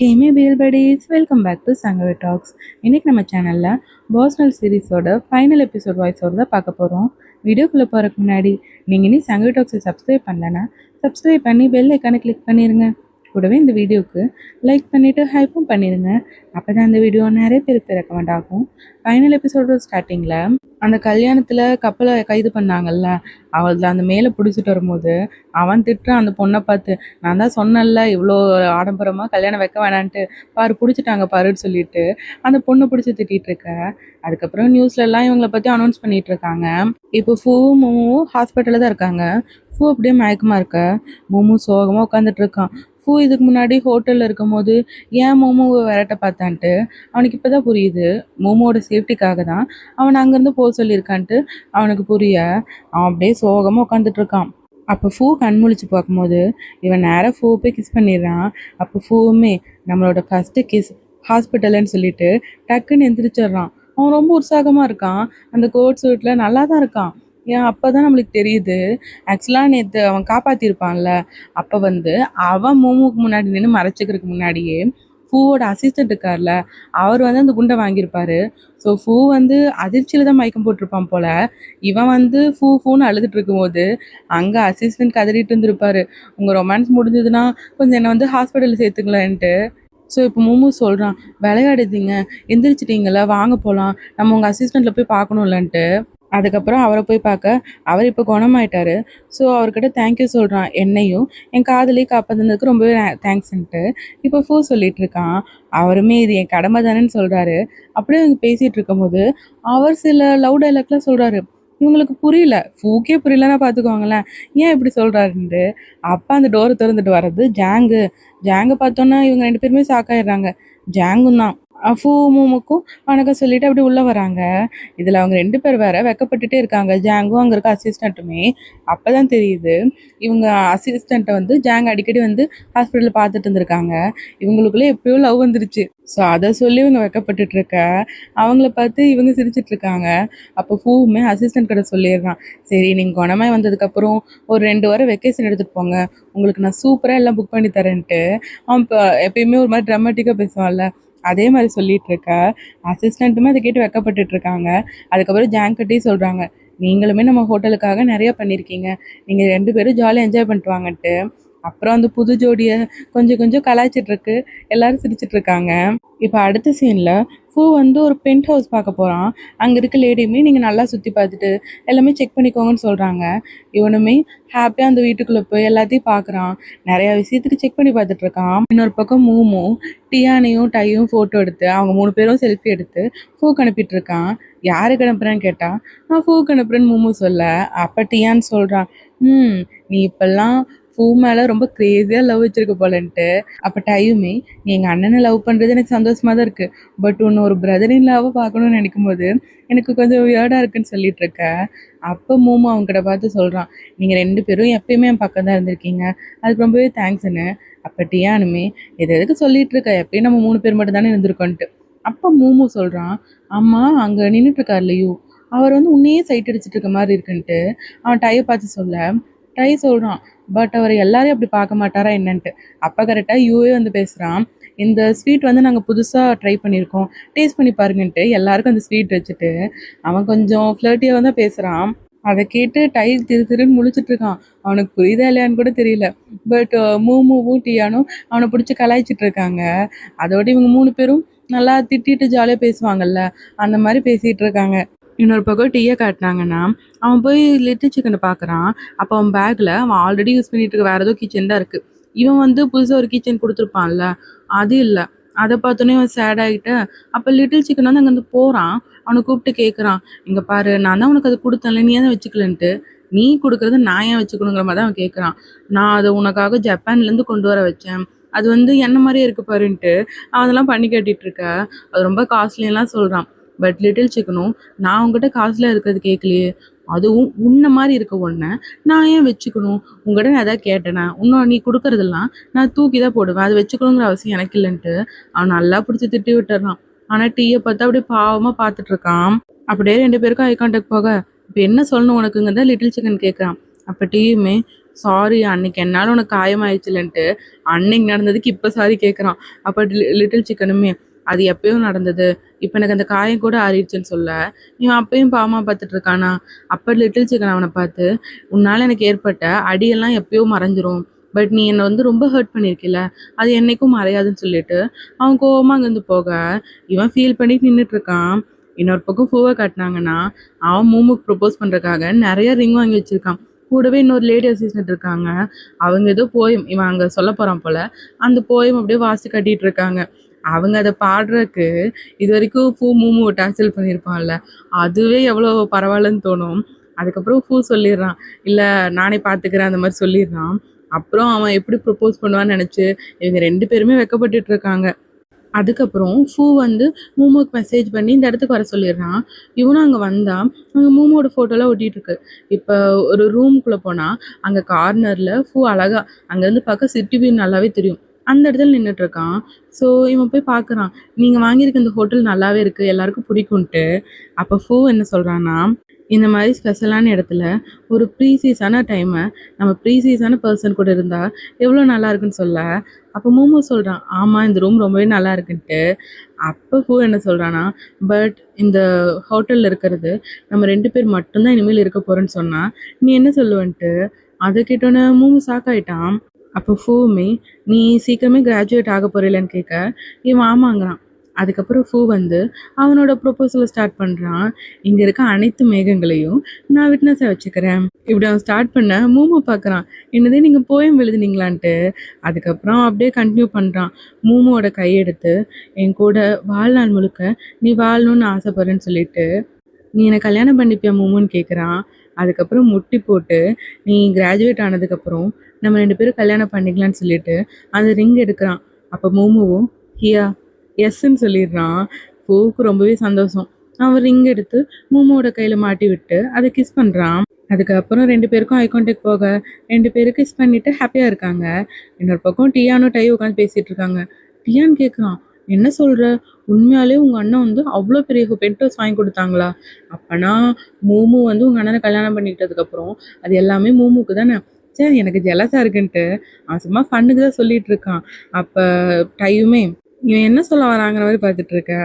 கேமே பியல் buddies, welcome back to Sangavi talks. இன்னைக்கு நம்ம சேனலில் பர்சனல் சீரீஸோட ஃபைனல் எபிசோட் வாய்ஸோட தான் பார்க்க போகிறோம். வீடியோக்குள்ளே போகிறதுக்கு முன்னாடி நீங்கள் இனி சங்கவி டாக்ஸை சப்ஸ்கிரைப் பண்ணலன்னா சப்ஸ்கிரைப் பண்ணி பெல் ஐக்கானை கிளிக் பண்ணிடுங்க. கூடவே இந்த வீடியோவுக்கு லைக் பண்ணிவிட்டு ஹைப்பும் பண்ணிடுங்க. அப்போ தான் இந்த வீடியோ நிறைய பேருக்கு ரெக்கமெண்ட் ஆகும். ஃபைனல் எபிசோட ஸ்டார்டிங்கில் அந்த கல்யாணத்தில் கப்பலை கைது பண்ணாங்கல்ல, அவள் அந்த மேலே பிடிச்சிட்டு வரும்போது அவன் திட்டுறான் அந்த பொண்ணை பார்த்து. நான் தான் சொன்னேன்ல இவ்வளோ ஆடம்பரமாக கல்யாணம் வைக்க வேணான்ட்டு, பாரு பிடிச்சிட்டாங்க பாருன்னு சொல்லிட்டு அந்த பொண்ணை பிடிச்சி திட்டிகிட்டு இருக்க. அதுக்கப்புறம் நியூஸ்லலாம் இவங்களை பற்றி அனௌன்ஸ் பண்ணிகிட்டு இருக்காங்க. இப்போ ஃபூவும் மூமும் ஹாஸ்பிட்டலில் தான் இருக்காங்க. ஃபூ அப்படியே மயக்கமாக இருக்க, மூமு சோகமாக உட்காந்துட்டு இருக்கான். ஃபூ இதுக்கு முன்னாடி ஹோட்டலில் இருக்கும் போது ஏன் மோமோவை விரட்ட பார்த்தான்ட்டு அவனுக்கு இப்போ தான் புரியுது. மோமோட சேஃப்டிக்காக தான் அவனை அங்கேருந்து போக சொல்லியிருக்கான்ட்டு அவனுக்கு புரிய அவன் அப்படியே சோகமாக உட்காந்துட்டு இருக்கான். அப்போ ஃபூ கண்முழிச்சு பார்க்கும்போது இவன் நேராக ஃபூ போய் கிஸ் பண்ணிடுறான். அப்போ ஃபூவுமே நம்மளோட ஃபஸ்ட்டு கிஸ் ஹாஸ்பிட்டலுன்னு சொல்லிட்டு டக்குன்னு எந்திரிச்சிடுறான். அவன் ரொம்ப உற்சாகமாக இருக்கான். அந்த கோட் சூட்டில் நல்லா தான் இருக்கான். ஏன் அப்போ தான் நம்மளுக்கு தெரியுது, ஆக்சுவலாக நேற்று அவன் காப்பாற்றிருப்பான்ல, அப்போ அவன் மோமுக்கு முன்னாடி நின்று மறைச்சிக்கிறதுக்கு முன்னாடியே ஃபூவோட அசிஸ்டண்ட் இருக்கார்ல, அவர் அந்த குண்டை வாங்கியிருப்பாரு. ஸோ ஃபூ அதிர்ச்சியில் தான் மயக்கம் போட்டிருப்பான் போல். இவன் ஃபூன்னு அழுதுட்டு இருக்கும்போது அங்கே அசிஸ்டண்ட் கதறிட்டு இருந்திருப்பாரு, உங்கள் ரொமான்ஸ் முடிஞ்சதுன்னா கொஞ்சம் என்னை ஹாஸ்பிட்டலில் சேர்த்துக்கலான்ட்டு. ஸோ இப்போ மூமு சொல்கிறான், விளையாடுதீங்க, எந்திரிச்சிட்டிங்களா, வாங்க போகலாம், நம்ம உங்கள் அசிஸ்டண்ட்டில் போய் பார்க்கணும்லன்ட்டு. அதுக்கப்புறம் அவரை போய் பார்க்க அவர் இப்போ குணமாயிட்டாரு. ஸோ அவர்கிட்ட தேங்க்யூ சொல்கிறான், என்னையும் என் காதலையும் காப்பாற்றினதுக்கு ரொம்பவே தேங்க்ஸ்ன்ட்டு. இப்போ ஃபூ சொல்லிட்டு இருக்கான். அவருமே இது என் கடமை தானேன்னு சொல்கிறாரு. அப்படியே இவங்க பேசிகிட்டு இருக்கும்போது அவர் சில லவ் டைலாக்லாம் சொல்கிறாரு. இவங்களுக்கு புரியல, ஃபூக்கே புரியலன்னா பார்த்துக்குவாங்களேன், ஏன் இப்படி சொல்கிறாருன்ட்டு. அப்போ அந்த டோரை திறந்துட்டு வர்றது ஜாங்கை பார்த்தோன்னா இவங்க ரெண்டு பேருமே ஷாக்காயிடுறாங்க. ஜாங்கும் தான் ஃபூ மூமுக்கும் வணக்கம் சொல்லிட்டு அப்படி உள்ளே வராங்க. இதில் அவங்க ரெண்டு பேர் வேற வெக்கப்பட்டுட்டே இருக்காங்க, ஜாங்கும் அங்கே இருக்க அசிஸ்டண்ட்டுமே. அப்போ தான் தெரியுது இவங்க அசிஸ்டண்ட்டை ஜாங் அடிக்கடி ஹாஸ்பிட்டலில் பார்த்துட்டு இருந்திருக்காங்க. இவங்களுக்குள்ளே எப்படியோ லவ் வந்துருச்சு. ஸோ அதை சொல்லி இவங்க வெக்கப்பட்டுட்டு இருக்க, அவங்கள பார்த்து இவங்க சிரிச்சிட்டு இருக்காங்க. அப்போ ஃபூவுமே அசிஸ்டண்ட் கிட்ட சொல்லிடுறான், சரி நீங்கள் குணமாய் வந்ததுக்கப்புறம் ஒரு 2 வாரம் வெக்கேஷன் எடுத்துகிட்டு போங்க, உங்களுக்கு நான் சூப்பராக எல்லாம் புக் பண்ணி தரேன்ட்டு. அவன் இப்போ எப்பயுமே ஒரு மாதிரி ட்ராமாட்டிக்காக பேசுவான்ல, அதே மாதிரி சொல்லிட்டு இருக்க. அசிஸ்டண்ட்டுமே அதை கேட்டு வெக்கப்பட்டுட்டு இருக்காங்க. அதுக்கப்புறம் ஜாங்கிட்டே சொல்கிறாங்க, நீங்களுமே நம்ம ஹோட்டலுக்காக நிறைய பண்ணியிருக்கீங்க, நீங்கள் 2 பேரும் ஜாலியாக என்ஜாய் பண்ணிட்டு வாங்கன்ட்டு. அப்புறம் அந்த புது ஜோடியை கொஞ்சம் கொஞ்சம் கலாய்ச்சிட்டு இருக்கு, எல்லாரும் சிரிச்சிட்டு இருக்காங்க. இப்போ அடுத்த சீனில் ஃபூ ஒரு பென்ட் ஹவுஸ் பார்க்க போகிறான். அங்கே இருக்க லேடியுமே நீங்கள் நல்லா சுற்றி பார்த்துட்டு எல்லாமே செக் பண்ணிக்கோங்கன்னு சொல்கிறாங்க. இவனுமே ஹாப்பியாக அந்த வீட்டுக்குள்ளே போய் எல்லாத்தையும் பார்க்குறான், நிறையா விஷயத்துக்கு செக் பண்ணி பார்த்துட்டு இருக்கான். இன்னொரு பக்கம் மூமு டியானையும் டையும் ஃபோட்டோ எடுத்து அவங்க 3 பேரும் செல்ஃபி எடுத்து ஃபூக்கு அனுப்பிட்டு இருக்கான். யாருக்கு அனுப்புறேன்னு கேட்டால் நான் ஃபூக்கு அனுப்புறேன்னு மூமு சொல்ல, அப்போ டியான்னு சொல்கிறான், நீ இப்போல்லாம் ஃபூ மேலே ரொம்ப க்ரேஸியாக லவ் வச்சுருக்க போலன்ட்டு. அப்போ டையுமே, நீ எங்கள் அண்ணனை லவ் பண்ணுறது எனக்கு சந்தோஷமாக தான் இருக்குது, பட் ஒன்று ஒரு பிரதரின் லவ்வை பார்க்கணுன்னு நினைக்கும் போது எனக்கு கொஞ்சம் வியர்டாக இருக்குன்னு சொல்லிட்டு இருக்க. அப்போ மூமு அவங்ககிட்ட பார்த்து சொல்கிறான், நீங்கள் 2 பேரும் எப்பயுமே என் பக்கம் தான் இருந்திருக்கீங்க, அதுக்கு ரொம்பவே தேங்க்ஸ்ன்னு. அப்போ டியானுமே, எதுக்கு சொல்லிட்டு இருக்க, எப்பயும் நம்ம 3 பேர் மட்டும் தானே இருந்திருக்கோன்ட்டு. அப்போ மூமு சொல்கிறான், ஆமாம் அங்கே நின்றுட்டு இருக்கார் இல்லையோ, அவர் உன்னையே சைட் அடிச்சுட்டு இருக்க மாதிரி இருக்குன்ட்டு. அவன் டையை பார்த்து சொல்ல, டை சொல்கிறான், பட் அவர் எல்லாரையும் அப்படி பார்க்க மாட்டாரா என்னன்ட்டு. அப்போ கரெக்டாக யூஏ பேசுகிறான், இந்த ஸ்வீட் நாங்கள் புதுசாக ட்ரை பண்ணியிருக்கோம், டேஸ்ட் பண்ணி பாருங்கன்ட்டு எல்லாருக்கும் அந்த ஸ்வீட் வச்சுட்டு அவன் கொஞ்சம் ஃப்ளர்ட்டியாக தான் பேசுகிறான். அதை கேட்டு டை திருன்னு முழிச்சிட்டு இருக்கான். அவனுக்கு புரியுதா இல்லையான்னு கூட தெரியல. பட் மூமுவும் டியானும் அவனை பிடிச்சி கலாய்ச்சிட்டு இருக்காங்க. அதோட இவங்க 3 பேரும் நல்லா திட்டிட்டு ஜாலியாக பேசுவாங்கல்ல, அந்த மாதிரி பேசிகிட்டு இருக்காங்க. இன்னொரு பக்கம் டீயை காட்டினாங்கன்னா அவன் போய் லிட்டில் சிக்கனை பார்க்குறான். அப்போ அவன் பேக்கில் அவன் ஆல்ரெடி யூஸ் பண்ணிட்டு இருக்க வேறு ஏதோ கிச்சன் தான் இருக்குது. இவன் புதுசாக ஒரு கிச்சன் கொடுத்துருப்பான்ல, அது இல்லை. அதை பார்த்தோன்னே அவன் சேட் ஆகிட்ட. அப்போ லிட்டில் சிக்கன் அங்கேருந்து போகிறான். அவனை கூப்பிட்டு கேட்குறான், இங்கே பாரு, நான் தான் உனக்கு அதை கொடுத்தேன்ல, நீ தான் வச்சுக்கலன்ட்டு. நீ கொடுக்குறத நான் ஏன் வச்சுக்கணுங்கிற மாதிரி தான் அவன் கேட்குறான். நான் அதை உனக்காக ஜப்பான்லேருந்து கொண்டு வர வச்சேன், அது என்ன மாதிரியே இருக்கு பாருன்ட்டு அதெல்லாம் பண்ணி கட்டிகிட்டு இருக்க. அது ரொம்ப காஸ்ட்லியெல்லாம் சொல்கிறான். பட் லிட்டில் சிக்கனும், நான் உங்ககிட்ட காசுல இருக்கிறது கேட்கலையே, அதுவும் உன்னை மாதிரி இருக்க ஒன்றை நான் ஏன் வச்சுக்கணும், உங்கள்கிட்ட நான் எதாவது கேட்டேனா, இன்னும் நீ கொடுக்குறதெல்லாம் நான் தூக்கி தான் போடுவேன், அது வச்சுக்கணுங்கிற அவசியம் எனக்கு இல்லைன்ட்டு அவன் நல்லா பிடிச்சி திட்டி விட்டுறான். ஆனால் டீயை பார்த்து அப்படியே பாவமாக பார்த்துட்டு இருக்கான். அப்படியே 2 பேருக்கும் ஐ கான்டாக்ட் போக, இப்போ என்ன சொல்லணும் உனக்குங்கிறத லிட்டில் சிக்கன் கேட்குறான். அப்போ டீயுமே, சாரி அன்னைக்கு என்னால் உனக்கு காயமாயிடுச்சுலன்ட்டு அன்னைக்கு நடந்ததுக்கு இப்போ சாரி கேட்குறான். அப்போ லிட்டில் சிக்கனுமே அது எப்பயும் நடந்தது, இப்போ எனக்கு அந்த காயம் கூட ஆறிடுச்சுன்னு சொல்ல இவன் அப்பயும் பாவமாக பார்த்துட்டு இருக்கானா. அப்போ லிட்டில் சிக்கன் அவனை பார்த்து, உன்னால் எனக்கு ஏற்பட்ட அடியெல்லாம் எப்பயோ மறைஞ்சிரும், பட் நீ என்னை வந்து ரொம்ப ஹர்ட் பண்ணியிருக்கில்ல, அது என்னைக்கும் மறையாதுன்னு சொல்லிட்டு அவன் கோவமாக அங்கேருந்து போக இவன் ஃபீல் பண்ணிட்டு நின்றுட்டு இருக்கான். இன்னொரு பக்கம் பூவை காட்டினாங்கன்னா அவன் மூமுக்கு ப்ரொப்போஸ் பண்ணுறதுக்காக நிறைய ரிங் வாங்கி வச்சிருக்கான். கூடவே இன்னொரு லேடி அசிஸ்டன்ட் இருக்காங்க. அவங்க ஏதோ போயம் இவன் அங்கே சொல்ல போகிறான் போல, அந்த போயம் அப்படியே வாசி கட்டிட்டு இருக்காங்க. அவங்க அதை பாடுறதுக்கு இது வரைக்கும் பூ மூமு டான்சல் பண்ணியிருப்பான்ல, அதுவே எவ்வளோ பரவாயில்லன்னு தோணும். அதுக்கப்புறம் பூ சொல்லிடுறான், இல்லை நானே பார்த்துக்கிறேன் அந்த மாதிரி சொல்லிடுறான். அப்புறம் அவன் எப்படி ப்ரப்போஸ் பண்ணுவான்னு நினச்சி இவங்க 2 பேருமே வெக்கப்பட்டுட்டு இருக்காங்க. அதுக்கப்புறம் ஃபூ வந்து மூமோக்கு மெசேஜ் பண்ணி இந்த இடத்துக்கு வர சொல்லிடுறான். இவனும் அங்கே வந்தால் அங்கே மூமோட ஃபோட்டோலாம் ஒட்டிகிட்டு இருக்கு. இப்போ ஒரு ரூம்குள்ளே போனால் அங்கே கார்னரில் ஃபூ அழகா அங்கேருந்து பார்க்க சிட்டி வியூ நல்லாவே தெரியும். அந்த இடத்துல நின்றுட்டு இருக்கான். ஸோ இவன் போய் பார்க்குறான், நீங்கள் வாங்கியிருக்க இந்த ஹோட்டல் நல்லாவே இருக்குது, எல்லாருக்கும் பிடிக்கும்ன்ட்டு. அப்போ ஃபூ என்ன சொல்கிறான்னா, இந்த மாதிரி ஸ்பெஷலான இடத்துல ஒரு ப்ரீசியஸான டைமை நம்ம ப்ரீசியஸான பர்சன் கூட இருந்தால் எவ்வளோ நல்லா இருக்குன்னு சொல்ல. அப்போ மோமோ சொல்கிறான், ஆமாம் இந்த ரூம் ரொம்பவே நல்லா இருக்குன்ட்டு. அப்போ பூ என்ன சொல்கிறான்னா, பட் இந்த ஹோட்டலில் இருக்கிறது நம்ம 2 பேர் மட்டும்தான் இனிமேல் இருக்க போகிறோன்னு சொன்னால் நீ என்ன சொல்லுவன்ட்டு. அதை கேட்டோன்னே மூமு ஷாக் அப்போ ஃபூவுமே, நீ சீக்கிரமே கிராஜுவேட் ஆக போகிறீலன்னு கேட்க இவன் ஆமாங்கிறான். அதுக்கப்புறம் ஃபூ வந்து அவனோட ப்ரொப்போசலை ஸ்டார்ட் பண்ணுறான். இங்கே இருக்க அனைத்து மேகங்களையும் நான் விட்னஸாக வச்சுக்கிறேன். இப்படி அவன் ஸ்டார்ட் பண்ண மூமோ பார்க்குறான், என்னதே நீங்கள் போயம் எழுதுனீங்களான்ட்டு. அதுக்கப்புறம் அப்படியே கண்டினியூ பண்ணுறான். மூமோட கையெடுத்து என் கூட வாழ்நாள் முழுக்க நீ வாழணும்னு ஆசைப்படுறேன்னு சொல்லிட்டு, நீ என்னை கல்யாணம் பண்ணிப்பியா மூமுன்னு கேட்குறான். அதுக்கப்புறம் முட்டி போட்டு, நீ கிராஜுவேட் ஆனதுக்கப்புறம் நம்ம 2 பேரும் கல்யாணம் பண்ணிக்கலான்னு சொல்லிட்டு அந்த ரிங் எடுக்கிறான். அப்போ மூமுவும் ஹியா எஸ்ன்னு சொல்லிடுறான். பூவுக்கு ரொம்பவே சந்தோஷம். அவன் ரிங் எடுத்து மூமோட கையில் மாட்டி விட்டு அதை கிஸ் பண்ணுறான். அதுக்கப்புறம் 2 பேருக்கும் ஐ கான்டாக்ட் போக 2 பேரும் கிஸ் பண்ணிட்டு ஹாப்பியாக இருக்காங்க. இன்னொரு பக்கம் டியானும் டை உட்காந்து பேசிகிட்டு இருக்காங்க. டியான் கேட்குறான், என்ன சொல்கிற, உண்மையாலே உங்கள் அண்ணன் வந்து அவ்வளோ பெரிய பென்ட் ஹவுஸ் வாங்கி கொடுத்தாங்களா? அப்போனா மூமு வந்து உங்கள் அண்ணனை கல்யாணம் பண்ணிக்கிட்டதுக்கப்புறம் அது எல்லாமே மூமுக்கு தானே? சரி எனக்கு ஜெலஸாக இருக்குன்ட்டு அவன் சும்மா ஃபண்ணுக்கு தான் சொல்லிட்டு இருக்கான். அப்போ டையுமே இவன் என்ன சொல்ல வராங்கிற மாதிரி பார்த்துட்டு இருக்க.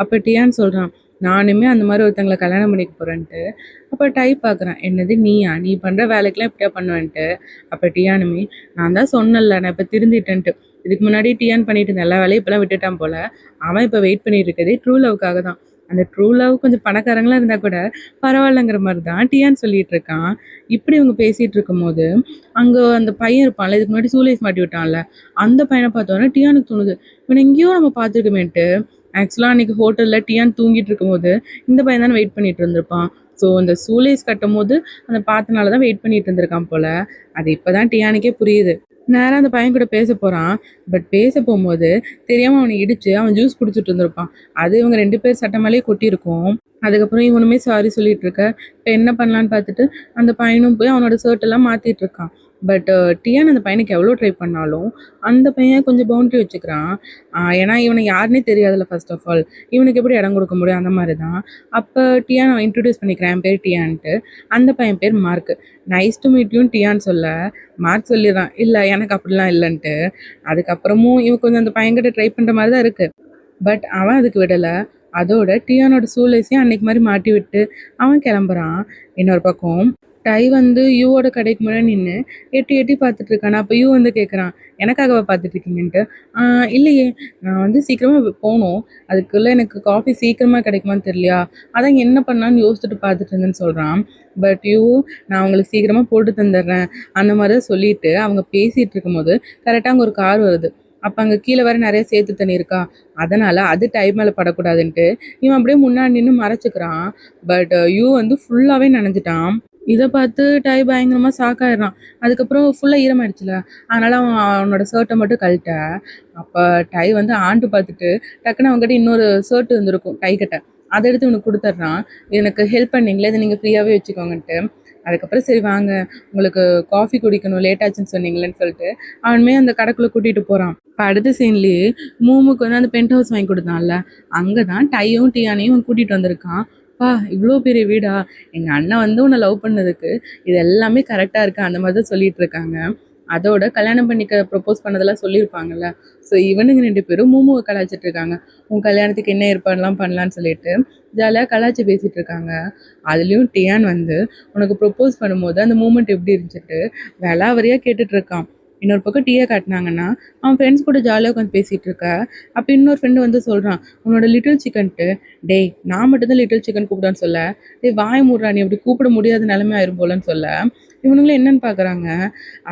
அப்போ டியான்னு சொல்கிறான், நானுமே அந்த மாதிரி ஒருத்தங்களை கல்யாணம் பண்ணிக்க போகிறேன்ட்டு. அப்போ டை பார்க்குறான், என்னது நீயா, நீ பண்ணுற வேலைக்கெலாம் இப்படியா பண்ணுவேன்ட்டு. அப்போ டியானுமே, நான் தான் சொன்னல நான் இப்போ திருந்திட்டேன்ட்டு. இதுக்கு முன்னாடி டியான் பண்ணிட்டு இருந்த எல்லா வேலையும் இப்போலாம் விட்டுட்டான் போல். அவன் இப்போ வெயிட் பண்ணிட்டு இருக்கதே ட்ரூ லவ்க்காக தான். அந்த ட்ரூ லவ் கொஞ்சம் பணக்காரங்களாக இருந்தால் கூட பரவாயில்லங்கிற மாதிரி தான் டியான் சொல்லிட்டு இருக்கான். இப்படி இவங்க பேசிகிட்டு இருக்கும்போது அங்கே அந்த பையன் இருப்பான்ல, இதுக்கு முன்னாடி சூலேஸ் மாட்டி விட்டான்ல, அந்த பையனை பார்த்தோன்னே டியானுக்கு தோணுது, இவனை எங்கேயோ நம்ம பார்த்துருக்கமேன்ட்டு. ஆக்சுவலாக அன்றைக்கி ஹோட்டலில் டியான் தூங்கிட்டு இருக்கும்போது இந்த பையன் தானே வெயிட் பண்ணிட்டு இருந்திருப்பான். ஸோ அந்த சூலேஸ் கட்டும் போது அந்த பார்த்தனால தான் வெயிட் பண்ணிட்டு இருந்திருக்கான் போல். அது இப்போ தான் டியானுக்கே புரியுது. நேராக அந்த பையன் கூட பேச போகிறான். பட் பேச போகும்போது தெரியாமல் அவனை இடித்து அவன் ஜூஸ் குடிச்சிட்டு இருந்திருப்பான். அது இவங்க 2 பேர் சட்டை மேலேயே கொட்டியிருக்கும். அதுக்கப்புறம் இவனுமே சாரி சொல்லிட்டு இருக்க. இப்போ என்ன பண்ணலான்னு பார்த்துட்டு அந்த பையனும் போய் அவனோட ஷர்ட்டெல்லாம் மாற்றிட்டு இருக்கான். பட் டியான் அந்த பையனுக்கு எவ்வளோ ட்ரை பண்ணாலும் அந்த பையன் கொஞ்சம் பவுண்ட்ரி வச்சுக்கிறான். ஏன்னா இவனை யாருன்னே தெரியாதுல்ல, ஃபர்ஸ்ட் ஆஃப் ஆல் இவனுக்கு எப்படி இடம் கொடுக்க முடியும், அந்த மாதிரி தான். அப்போ டியான் அவன் இன்ட்ரடியூஸ் பண்ணிக்கிறான், என் பேர் டியான்ட்டு. அந்த பையன் பேர் மார்க். நைஸ் டு மீட் யூன்னு டியான் சொல்ல மார்க் சொல்லிடுறான், இல்லை எனக்கு அப்படிலாம் இல்லைன்ட்டு. அதுக்கப்புறமும் இவன் கொஞ்சம் அந்த பையன்கிட்ட ட்ரை பண்ணுற மாதிரி தான் இருக்குது. பட் அவன் அதுக்கு விடலை. அதோட டியானோட சூலேஸையும் அன்னைக்கு மாதிரி மாட்டி விட்டு அவன் கிளம்புறான். இன்னொரு பக்கம் டை வந்து யூவோட கடைக்கு முன்னாடி நின்று எட்டி எட்டி பார்த்துட்டு இருக்கானா. அப்போ யூ வந்து கேட்குறான், எனக்காகவா பார்த்துட்டு இருக்கீங்கன்ட்டு. இல்லையே, நான் வந்து சீக்கிரமாக போகணும், அதுக்குள்ளே எனக்கு காஃபி சீக்கிரமாக கிடைக்குமான்னு தெரியலையா, அதான் என்ன பண்ணான்னு யோசிச்சுட்டு பார்த்துட்டு இருந்தேன்னு சொல்கிறான். பட் யூ, நான் அவங்களுக்கு சீக்கிரமாக போட்டு தந்துடுறேன் அந்த மாதிரி தான் சொல்லிட்டு அவங்க பேசிகிட்டு இருக்கும்போது கரெக்டாக அங்கே ஒரு கார் வருது. அப்போ அங்கே கீழே வேறு நிறைய சேத்து தண்ணி இருக்கா, அதனால் அது டைம் மேலே படக்கூடாதுன்ட்டு இவன் அப்படியே முன்னாடி நின்று மறைச்சிக்கிறான். பட் யூ வந்து ஃபுல்லாகவே நனைஞ்சிட்டான். இதை பார்த்து டை பயங்கரமாக ஷாக்காயிடுறான். அதுக்கப்புறம் ஃபுல்லாக ஈரமாயிடுச்சுல, அதனால் அவனோட ஷர்ட்டை மட்டும் கழட்ட. அப்போ டை வந்து ஆண்டு பார்த்துட்டு டக்குன்னு அவங்ககிட்ட இன்னொரு ஷர்ட் இருந்திருக்கும் டை கட்ட, அதை எடுத்து இவனுக்கு கொடுத்துட்றான். எனக்கு ஹெல்ப் பண்ணிங்களே, இதை நீங்கள் ஃப்ரீயாகவே வச்சுக்கோங்கன்ட்டு. அதுக்கப்புறம் சரி வாங்க, உங்களுக்கு காஃபி குடிக்கணும் லேட் ஆச்சுன்னு சொன்னீங்களேன்னு சொல்லிட்டு அவனுமே அந்த கடைக்குள்ளே கூட்டிகிட்டு போகிறான். இப்போ அடுத்த சீன்லேயே மூமுக்கு வந்து அந்த பென்ட் ஹவுஸ் வாங்கி கொடுத்தான்ல, அங்கே தான் டையும் டியானையும் கூட்டிகிட்டு வந்திருக்கான். அப்பா இவ்வளோ பெரிய வீடா, எங்கள் அண்ணன் வந்து உன்னை லவ் பண்ணதுக்கு இது எல்லாமே கரெக்டாக இருக்கு அந்த மாதிரி தான் சொல்லிட்டு இருக்காங்க. அதோட கல்யாணம் பண்ணிக்க ப்ரொப்போஸ் பண்ணதெல்லாம் சொல்லியிருப்பாங்கல்ல. ஸோ இவனுங்க 2 பேரும் மூமுவை கலாய்ச்சிட்டு இருக்காங்க. உன் கல்யாணத்துக்கு என்ன ஏற்பாடுலாம் பண்ணலான்னு சொல்லிட்டு ஜாலியாக கலாய்ச்சி பேசிட்டு இருக்காங்க. அதுலேயும் டியான் வந்து உனக்கு ப்ரொப்போஸ் பண்ணும்போது அந்த மூமெண்ட் எப்படி இருந்துச்சுட்டு விலாவரியாக கேட்டுட்டு இருக்கான். இன்னொரு பக்கம் டீயை காட்டினாங்கன்னா அவன் ஃப்ரெண்ட்ஸ் கூட ஜாலியாக உட்காந்து பேசிகிட்டு இருக்க. அப்போ இன்னொரு ஃப்ரெண்டு வந்து சொல்கிறான், உன்னோட லிட்டில் சிக்கன்ட்டு, டேய் நான் மட்டும்தான் லிட்டில் சிக்கன் கூப்பிடான்னு சொல்ல, டேய் வாய மூடுறா நீ அப்படி கூப்பிட முடியாத நிலைமை ஆயிரும் போலன்னு சொல்ல இவனுங்களும் என்னன்னு பார்க்குறாங்க.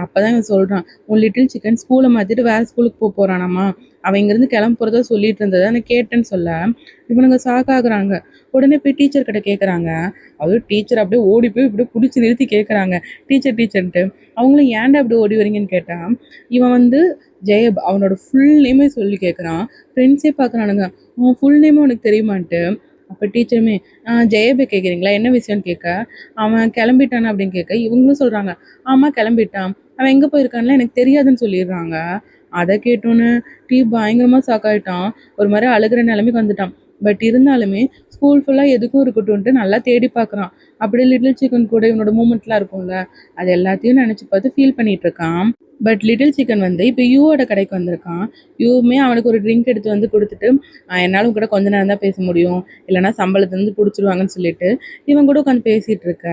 அப்போ தான் இவன் சொல்கிறான், உன் லிட்டில் சிக்கன் ஸ்கூலை மாற்றிட்டு வேறு ஸ்கூலுக்கு போகிறானாமா, அவன் இங்கேருந்து கிளம்ப போகிறதா சொல்லிட்டு இருந்ததை நான் கேட்டேன்னு சொல்ல இவனுங்க ஷாக்காகுறாங்க. உடனே போய் டீச்சர் கிட்ட கேட்குறாங்க. அதுவும் டீச்சர் அப்படியே ஓடி போய் இப்படியே பிடிச்சி நிறுத்தி கேட்குறாங்க, டீச்சர்ன்ட்டு. அவங்களும் ஏன்டா அப்படி ஓடி வரீங்கன்னு கேட்டால் இவன் வந்து ஜெயப் அவனோட ஃபுல் நேமே சொல்லி கேட்குறான். ஃப்ரெண்ட்ஸே பார்க்குறானுங்க, அவன் ஃபுல் நேமே உனக்கு தெரியுமான்ட்டு. அப்போ டீச்சருமே ஜெயபை கேட்குறீங்களா என்ன விஷயம்னு கேட்க, அவன் கிளம்பிட்டானா அப்படின்னு கேட்க இவங்களும் சொல்கிறாங்க, ஆமாம் கிளம்பிட்டான், அவன் எங்கே போயிருக்கான்லாம் எனக்கு தெரியாதுன்னு சொல்லிடுறாங்க. அதை கேட்டோன்னு பயங்கரமாக ஷாக்காயிட்டான். ஒரு மாதிரி அழுகிற நிலைமைக்கு வந்துட்டான். பட் இருந்தாலுமே ஸ்கூல் ஃபுல்லாக எதுக்கும் இருக்கட்டும்ன்ட்டு நல்லா தேடி பார்க்குறான். அப்படியே லிட்டில் சிக்கன் கூட இவனோட மூமெண்ட்லாம் இருக்கும்ல, அது எல்லாத்தையும் நினச்சி பார்த்து ஃபீல் பண்ணிட்டு இருக்கான். பட் லிட்டில் சிக்கன் வந்து இப்போ யூவோட கடைக்கு வந்திருக்கான். யூவுமே அவனுக்கு ஒரு ட்ரிங்க் எடுத்து வந்து கொடுத்துட்டு, என்னாலும் கூட கொஞ்ச நேரம் தான் பேச முடியும், இல்லைனா சம்பளத்தை வந்து பிடிச்சிருவாங்கன்னு சொல்லிட்டு இவன் கூட உட்காந்து பேசிகிட்டு இருக்க.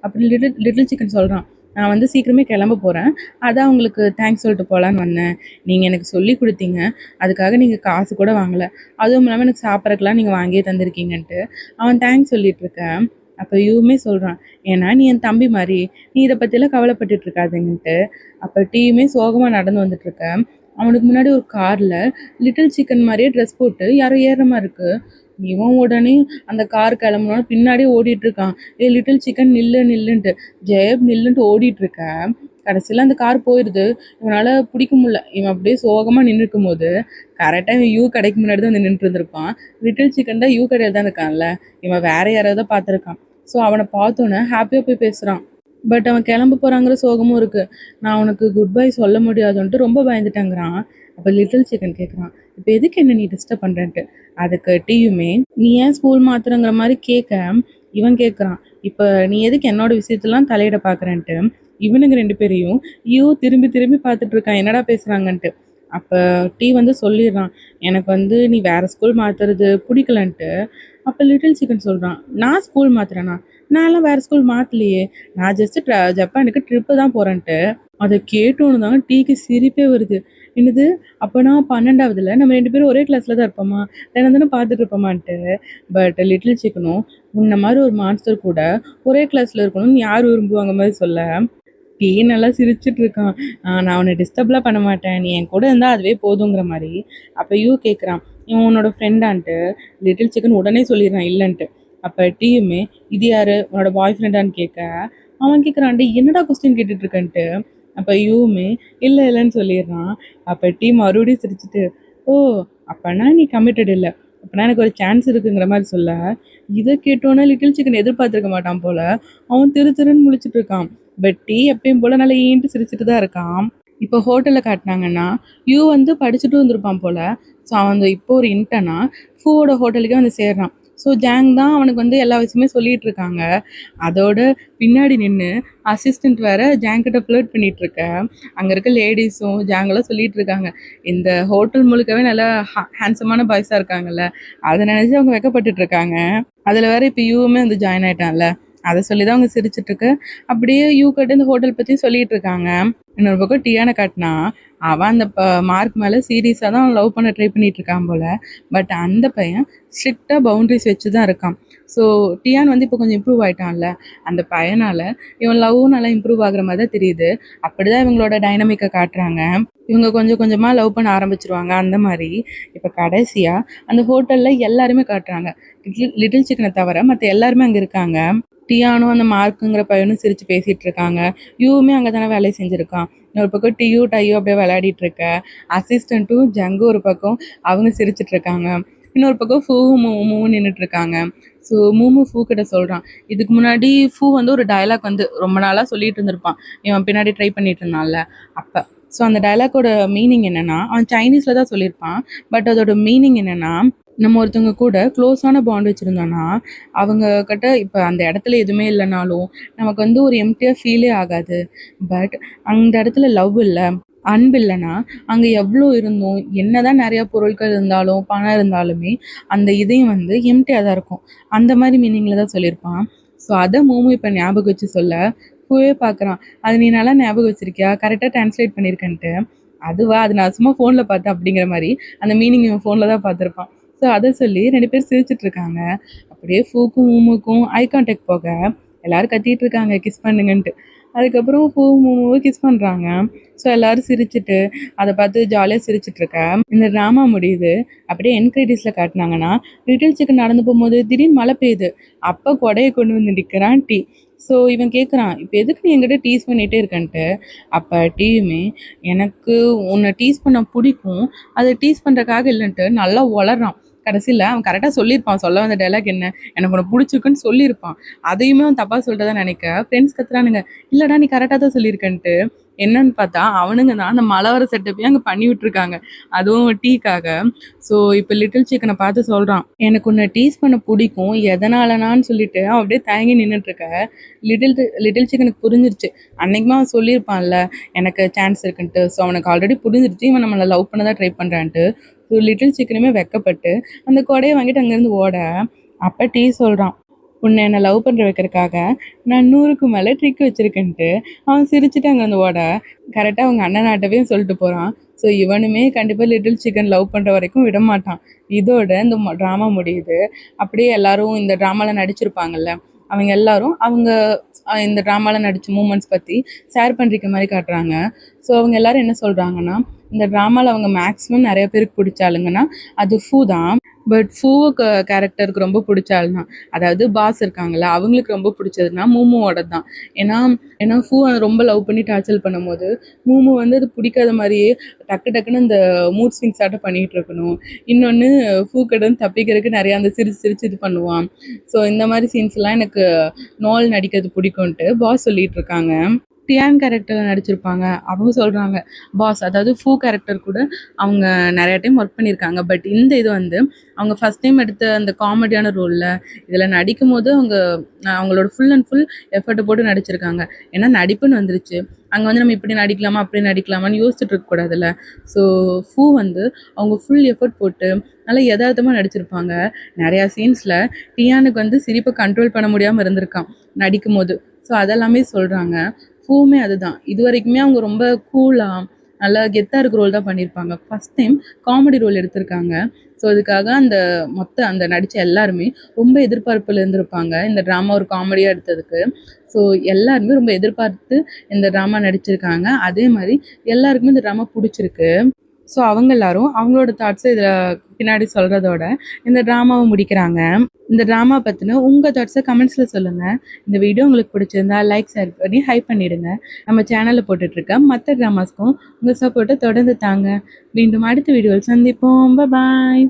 அப்படி லிட்டில் சிக்கன் சொல்கிறான், நான் வந்து சீக்கிரமே கிளம்ப போகிறேன், அதான் உங்களுக்கு தேங்க்ஸ் சொல்லிட்டு போகலான்னு வந்தேன். நீங்கள் எனக்கு சொல்லி கொடுத்தீங்க, அதுக்காக நீங்கள் காசு கூட வாங்கலை, அதுவும் இல்லாமல் எனக்கு சாப்பிட்றதுக்கெலாம் நீங்கள் வாங்கியே தந்திருக்கீங்கன்ட்டு அவன் தேங்க்ஸ் சொல்லிட்டு இருக்கேன். அப்போ யூவுமே சொல்கிறான், ஏன்னா நீ என் தம்பி மாதிரி, நீ இதை பற்றியெல்லாம் கவலைப்பட்டுட்டு இருக்காதுங்கன்ட்டு. அப்போ டீயுமே சோகமாக நடந்து வந்துட்டுருக்க. அவனுக்கு முன்னாடி ஒரு காரில் லிட்டில் சிக்கன் மாதிரியே ட்ரெஸ் போட்டு யாரோ ஏறுற மாதிரி இருக்குது. இவன் உடனே அந்த கார் கிளம்புனோன்னு பின்னாடியே ஓடிட்டு இருக்கான். லிட்டில் சிக்கன் நில்லுன்ட்டு ஜெயப் நில்லுன்ட்டு ஓடிட்டு இருக்க. கடைசியில் அந்த கார் போயிடுது. இவனால் பிடிக்க முடியல. இவன் அப்படியே சோகமாக நின்று இருக்கும் போது கரெக்டாக இவன் யூ கடைக்கு முன்னாடி தான் வந்து நின்று இருந்திருப்பான். லிட்டில் சிக்கன் தான் யூ கடையில் தான் இருக்கான்ல, இவன் வேற யாராவது பார்த்துருக்கான். ஸோ அவனை பார்த்தோன்னே ஹாப்பியாக போய் பேசுகிறான். பட் அவன் கிளம்ப போகிறாங்கிற சோகமும் இருக்குது. நான் உனக்கு குட் பை சொல்ல முடியாதுன்ட்டு ரொம்ப பயந்துட்டாங்கிறான். அப்போ லிட்டில் சிக்கன் கேட்குறான், இப்போ எதுக்கு என்ன நீ டிஸ்டர்ப் பண்ணுறேன்ட்டு. அதுக்கு டீயுமே நீ ஏன் ஸ்கூல் மாத்துறங்கிற மாதிரி கேட்க இவன் கேட்குறான், இப்போ நீ எதுக்கு என்னோட விஷயத்தெல்லாம் தலையிட பார்க்குறேன்ட்டு. இவனுங்க 2 பேரையும் திரும்பி திரும்பி பார்த்துட்டு இருக்கான், என்னடா பேசுகிறாங்கன்ட்டு. அப்போ டீ வந்து சொல்லிடுறான், எனக்கு வந்து நீ வேறு ஸ்கூல் மாற்றுறது பிடிக்கலன்ட்டு. அப்போ லிட்டில் சிக்கன் சொல்கிறான், நான் ஸ்கூல் மாற்றுறேன்னா, நான்லாம் வேறு ஸ்கூல் மாற்றலையே, நான் ஜஸ்ட்டு ஜப்பானுக்கு ட்ரிப்பு தான் போகிறேன்ட்டு. அதை கேட்டோன்னு தான் டீக்கு சிரிப்பே வருது. என்னது, அப்போனா 12வதுல நம்ம 2 பேரும் ஒரே கிளாஸில் தான் இருப்போமா, தினம் பார்த்துட்டு இருப்போமான்ட்டு. பட் லிட்டில் சிக்கனும் உன்ன மாதிரி ஒரு மான்ஸ்டர் கூட ஒரே கிளாஸில் இருக்கணும்னு யார் விரும்புவாங்க மாதிரி சொல்ல டீ நல்லா சிரிச்சிட்டு இருக்கான். நான் உன்னை டிஸ்டர்ப்லாம் பண்ண மாட்டேன், நீ என் கூட இருந்தால் அதுவே போதுங்கிற மாதிரி. அப்போ யூ கேட்குறான், இவன் உன்னோட ஃப்ரெண்டான்ட்டு. லிட்டில் சிக்கன் உடனே சொல்லிடுறான் இல்லைன்ட்டு. அப்போ டீயுமே இது யார் உன்னோட பாய் ஃப்ரெண்டான்னு கேட்க அவன் கேட்குறான்ட்டு, என்னடா கொஸ்டின் கேட்டுட்டு இருக்கன்ட்டு. அப்போ யூவுமே இல்லைன்னு சொல்லிடுறான். அப்போ டீ மறுபடியும் சிரிச்சுட்டு, ஓ அப்போனா நீ கமிட்டட் இல்லை, அப்போனா எனக்கு ஒரு சான்ஸ் இருக்குங்கிற மாதிரி சொல்ல இதை கேட்டோன்னே லிட்டில் சிக்கன் எதிர்பார்த்துருக்க மாட்டான் போல. அவன் திருன்னு முழிச்சிட்டு இருக்கான். பட் டீ எப்பயும் போல் நல்லா ஈன்ட்டு சிரிச்சுட்டு தான் இருக்கான். இப்போ ஹோட்டலில் காட்டினாங்கன்னா யூ வந்து படிச்சுட்டு வந்திருப்பான் போல். ஸோ அவன் வந்து இப்போ ஒரு இன்டர்னா ஃபூவோட ஹோட்டலுக்கே வந்து சேர்றான். ஸோ ஜாங் தான் அவனுக்கு வந்து எல்லா விஷயமே சொல்லிகிட்டு இருக்காங்க. அதோட பின்னாடி நின்று அசிஸ்டண்ட் வேறு ஜாங்கிட்ட ஃப்ளர்ட் பண்ணிகிட்டு இருக்க. அங்கே இருக்க லேடிஸும் ஜாங்கெல்லாம் சொல்லிகிட்டு இருக்காங்க, இந்த ஹோட்டல் முழுக்கவே நல்லா ஹேண்ட்ஸமான பாய்ஸாக இருக்காங்கல்ல, அதை நினச்சி அவங்க வெக்கப்பட்டுட்டு இருக்காங்க. அதில் வேறு இப்போ யூவுமே வந்து ஜாயின் ஆகிட்டான்ல, அதை சொல்லி தான் அவங்க சிரிச்சிட்ருக்கு. அப்படியே யூ கட்டு இந்த ஹோட்டல் பற்றி சொல்லிகிட்டு இருக்காங்க. இன்னொரு பக்கம் டியானை காட்டினா அவன் அந்த மார்க் மேலே சீரியஸாக தான் லவ் பண்ண ட்ரை பண்ணிகிட்டு இருக்கான் போல். பட் அந்த பையன் ஸ்ட்ரிக்டாக பவுண்ட்ரிஸ் வச்சு தான் இருக்கான். ஸோ டியான் வந்து இப்போ கொஞ்சம் இம்ப்ரூவ் ஆகிட்டான்ல, அந்த பையனால் இவன் லவ்வும் நல்லா இம்ப்ரூவ் ஆகுற மாதிரி தான் தெரியுது. அப்படி தான் இவங்களோட டைனமிக்கை காட்டுறாங்க. இவங்க கொஞ்சம் கொஞ்சமாக லவ் பண்ண ஆரம்பிச்சிருவாங்க. அந்த மாதிரி இப்போ கடைசியாக அந்த ஹோட்டலில் எல்லாருமே காட்டுறாங்க. லிட்டில் சிக்கனை தவிர மற்ற எல்லாருமே அங்கே இருக்காங்க. டியானும் அந்த மார்க்குங்கிற பையனும் சிரித்து பேசிகிட்டு இருக்காங்க. யூவுமே அங்கே தானே வேலையை செஞ்சுருக்கான். இன்னொரு பக்கம் டையும் அப்படியே விளையாடிட்டு இருக்க. அசிஸ்டண்ட்டும் ஜங்கும் ஒரு பக்கம் அவங்க சிரிச்சிட்டு இருக்காங்க. இன்னொரு பக்கம் ஃபூவும் மூவும் நின்றுட்டு இருக்காங்க. ஸோ மூமு ஃபூ கிட்ட சொல்கிறான், இதுக்கு முன்னாடி ஃபூ வந்து ஒரு டயலாக் வந்து ரொம்ப நாளாக சொல்லிட்டு இருந்திருப்பான், இவன் பின்னாடி ட்ரை பண்ணிட்டு இருந்தான்ல அப்போ. ஸோ அந்த டயலாக்கோட மீனிங் என்னென்னா, அவன் சைனீஸில் தான் சொல்லியிருப்பான். பட் அதோட மீனிங் என்னென்னா, நம்ம ஒருத்தவங்க கூட க்ளோஸான பாண்ட் வச்சுருந்தோன்னா அவங்க கிட்ட இப்போ அந்த இடத்துல எதுவுமே இல்லைனாலும் நமக்கு வந்து ஒரு எம்டியாக ஃபீலே ஆகாது. பட் அந்த இடத்துல லவ் இல்லை, அன்பு இல்லைன்னா அங்கே எவ்வளோ இருந்தும் என்னதான் நிறையா பொருட்கள் இருந்தாலும் பணம் இருந்தாலுமே அந்த இதயம் வந்து எம்டியாக தான் இருக்கும். அந்த மாதிரி மீனிங்கில் தான் சொல்லியிருப்பான். ஸோ அதை மூமு இப்போ ஞாபகம் வச்சு சொல்ல பூவே பார்க்குறான். அது நீ நல்லா ஞாபகம் வச்சிருக்கியா, கரெக்டாக டிரான்ஸ்லேட் பண்ணியிருக்கேன்ட்டு. அதுவா, அது நான் சும்மா ஃபோனில் பார்த்தேன் அப்படிங்கிற மாதிரி அந்த மீனிங் இவன் ஃபோனில் தான் பார்த்துருப்பான். ஸோ அதை சொல்லி 2 பேர் சிரிச்சிட்டு இருக்காங்க. அப்படியே ஃபூக்கும் மூமுக்கும் ஐ கான்டாக்ட் போக எல்லாரும் கத்திட்டு இருக்காங்க கிஸ் பண்ணுங்கன்ட்டு. அதுக்கப்புறம் பூ மூமுவை கிஸ் பண்ணுறாங்க. ஸோ எல்லாரும் சிரிச்சுட்டு அதை பார்த்து ஜாலியாக சிரிச்சிட்டு இருக்க இந்த ட்ராமா முடியுது. அப்படியே என் கிரெடிட்ஸில் காட்டினாங்கன்னா லிட்டில் சிக்கன் நடந்து போகும்போது திடீர்னு மழை பெய்யுது. அப்போ கொடையை கொண்டு வந்து நிற்கிறான் டீ. ஸோ இவன் கேட்குறான், இப்போ எதுக்கு நீ என்கிட்ட டீஸ் பண்ணிகிட்டே இருக்கன்ட்டு. அப்போ டீயுமே எனக்கு உன்னை டீஸ் பண்ண பிடிக்கும், அதை டீஸ் பண்ணுறக்காக இல்லைன்ட்டு நல்லா வளர்றான். கடைசியில் அவன் கரெக்டாக சொல்லியிருப்பான், சொல்ல வந்த டைலாக் என்ன, எனக்கு உன்னை பிடிச்சிருக்குன்னு சொல்லியிருப்பான். அதையுமே அவன் தப்பாக சொல்லிட்டு நினைக்க ஃப்ரெண்ட்ஸ் கத்துறானுங்க, இல்லைடா நீ கரெக்டாக தான் சொல்லியிருக்கன்ட்டு. என்னன்னு பார்த்தா அவனுங்க தான் அந்த மழை வர செட்டப்பையும் அங்கே பண்ணி விட்டுருக்காங்க, அதுவும் டீக்காக. ஸோ இப்போ லிட்டில் சிக்கனை பார்த்து சொல்கிறான், எனக்கு உன்னை டீஸ் பண்ண பிடிக்கும் எதனாலனான்னு சொல்லிட்டு அவன் அப்படியே தயங்கி நின்றுட்டுருக்க. லிட்டில் சிக்கனுக்கு புரிஞ்சிருச்சு. அன்னைக்குமா அவன் சொல்லியிருப்பான்ல எனக்கு சான்ஸ் இருக்குன்ட்டு. ஸோ அவனுக்கு ஆல்ரெடி புரிஞ்சிருச்சு இவன் நம்மளை லவ் பண்ண தான் ட்ரை பண்ணுறான்ட்டு. ஸோ லிட்டில் சிக்கனுமே வெக்கப்பட்டு அந்த கொடையை வாங்கிட்டு அங்கேருந்து ஓட, அப்போ டீ சொல்கிறான், உன்னை என்னை லவ் பண்ணுற வைக்கிறதுக்காக நான் 100க்கு மேலே ட்ரிக் வச்சுருக்கேன்ட்டு. அவன் சிரிச்சுட்டு அங்கேருந்து ஓட கரெக்டாக அவங்க அண்ணனாட்டவே சொல்லிட்டு போகிறான். ஸோ இவனுமே கண்டிப்பாக லிட்டில் சிக்கன் லவ் பண்ணுற வரைக்கும் விட மாட்டான். இதோட இந்த ட்ராமா முடியுது. அப்படியே எல்லாரும் இந்த ட்ராமாவில் நடிச்சிருப்பாங்கல்ல, அவங்க எல்லாரும் அவங்க இந்த ட்ராமாவில் நடித்த மூமெண்ட்ஸ் பற்றி ஷேர் பண்ணுற மாதிரி காட்டுறாங்க. ஸோ அவங்க எல்லாரும் என்ன சொல்கிறாங்கன்னா, இந்த ட்ராமாவில் அவங்க மேக்ஸிமம் நிறைய பேருக்கு பிடிச்சாலுங்கன்னா அது ஃபூ தான். பட் ஃபூவு கேரக்டருக்கு ரொம்ப பிடிச்ச ஆள் தான், அதாவது பாஸ் இருக்காங்கல்ல அவங்களுக்கு ரொம்ப பிடிச்சதுன்னா மூமுவோட தான். ஏன்னா ஃபூ ரொம்ப லவ் பண்ணி டார்ச்சர் பண்ணும்போது மூமு வந்து அது பிடிக்காத மாதிரியே டக்குன்னு இந்த மூட் ஸ்விங்ஸ் ஆட்டம் பண்ணிகிட்டு இருக்கணும். இன்னொன்று ஃபூ கிட்ட தப்பிக்கிறதுக்கு நிறையா அந்த சிரிச்சு இது பண்ணுவான். ஸோ இந்த மாதிரி சீன்ஸ்லாம் எனக்கு நோல் நடிக்கிறது பிடிக்கும்ன்ட்டு பாஸ் சொல்லிட்டு இருக்காங்க. டியான் கேரக்டரில் நடிச்சிருப்பாங்க. அவங்க சொல்கிறாங்க, பாஸ் அதாவது ஃபூ கேரக்டர் கூட அவங்க நிறையா டைம் ஒர்க் பண்ணியிருக்காங்க. பட் இந்த இது வந்து அவங்க ஃபஸ்ட் டைம் எடுத்த அந்த காமெடியான ரோலில் இதில் நடிக்கும் போது அவங்களோட ஃபுல் அண்ட் ஃபுல் எஃபர்ட்டை போட்டு நடிச்சிருக்காங்க. ஏன்னா நடிப்புன்னு வந்துருச்சு, அங்கே வந்து நம்ம இப்படி நடிக்கலாமா அப்படி நடிக்கலாமான்னு யோசிச்சுட்டு இருக்கக்கூடாதுல்ல. ஸோ ஃபூ வந்து அவங்க ஃபுல் எஃபர்ட் போட்டு நல்லா யதார்த்தமாக நடிச்சிருப்பாங்க. நிறையா சீன்ஸில் டியானுக்கு வந்து சிரிப்பை கண்ட்ரோல் பண்ண முடியாமல் இருந்திருக்கான் நடிக்கும் போது. ஸோ அதெல்லாமே சொல்கிறாங்க. ஃபூவுமே அதுதான், இது வரைக்குமே அவங்க ரொம்ப கூலாக நல்லா கெத்தாக இருக்க ரோல் தான் பண்ணியிருப்பாங்க. ஃபஸ்ட் டைம் காமெடி ரோல் எடுத்திருக்காங்க. ஸோ அதுக்காக அந்த நடித்த எல்லாருமே ரொம்ப எதிர்பார்ப்பில் இருந்திருப்பாங்க இந்த ட்ராமா ஒரு காமெடியாக எடுத்ததுக்கு. ஸோ எல்லாருமே ரொம்ப எதிர்பார்த்து இந்த ட்ராமா நடிச்சிருக்காங்க. அதே மாதிரி எல்லாருக்குமே இந்த ட்ராமா பிடிச்சிருக்கு. ஸோ அவங்க எல்லாரும் அவங்களோட தாட்ஸை இதில் பின்னாடி சொல்கிறதோட இந்த ட்ராமாவை முடிக்கிறாங்க. இந்த ட்ராமா பற்றின உங்கள் தாட்ஸை கமெண்ட்ஸில் சொல்லுங்கள். இந்த வீடியோ உங்களுக்கு பிடிச்சிருந்தா லைக் ஷேர் பண்ணி ஹைப் பண்ணிவிடுங்க. நம்ம சேனலில் போட்டுட்ருக்க மற்ற ட்ராமாஸ்க்கும் உங்கள் சப்போர்ட்டை தொடர்ந்து தாங்க. மீண்டும் அடுத்த வீடியோவில் சந்திப்போம். பாய்.